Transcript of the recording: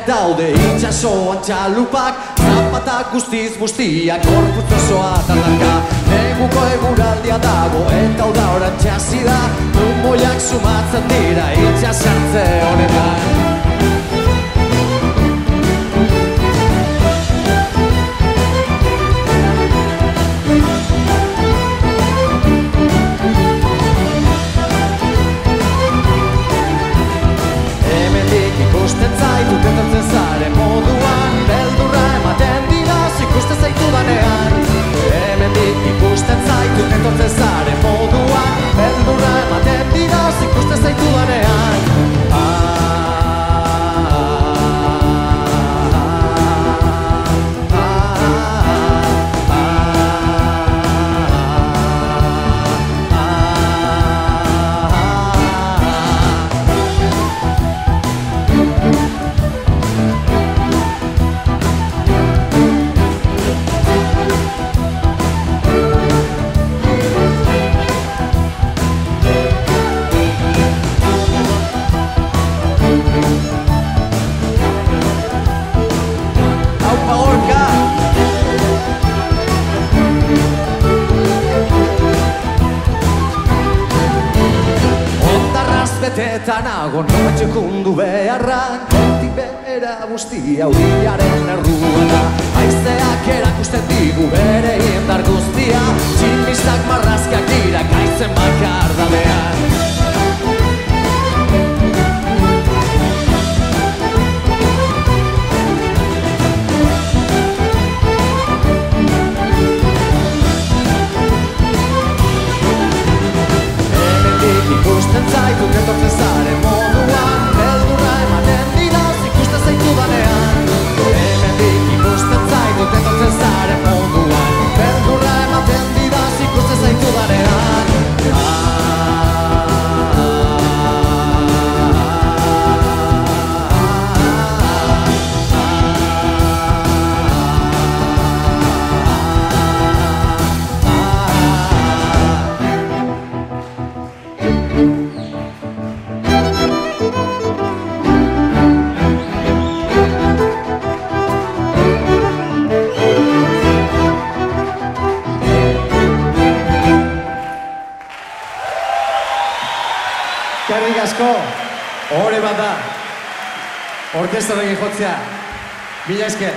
Gurean daude itxasoan txalupak, zapatak guztiz bustiak, gorputz osoa tardanka. Neguko eguraldia dago eta uda orantxe hasi da, trumoiak sumatzen dira itxasartze honetan. Ikusten zaitut etortzen zaren moduan, beldurra ematen didaz ikusten zaitudanean. Hemendik ikusten zaitut etortzen zaren moduan, beldurra ematen didaz ikusten zaitudanean. Eta nago noa txekundu beharran, kontik behera guztia uriaren errua da. Haizeak erakusten digu bere indar guztia, tximistak marrazkak dira gaitzen bakardadean. Ikusten zaitut etortzen zaren moduan, beldurra ematen didaz ikusten zaitudanean. Hemendik ikusten zaitut etortzen zaren moduan, beldurra ematen didaz ikusten zaitudanean. Eskerrik asko, hori bat da, orkestrarekin jotzea, mila esker.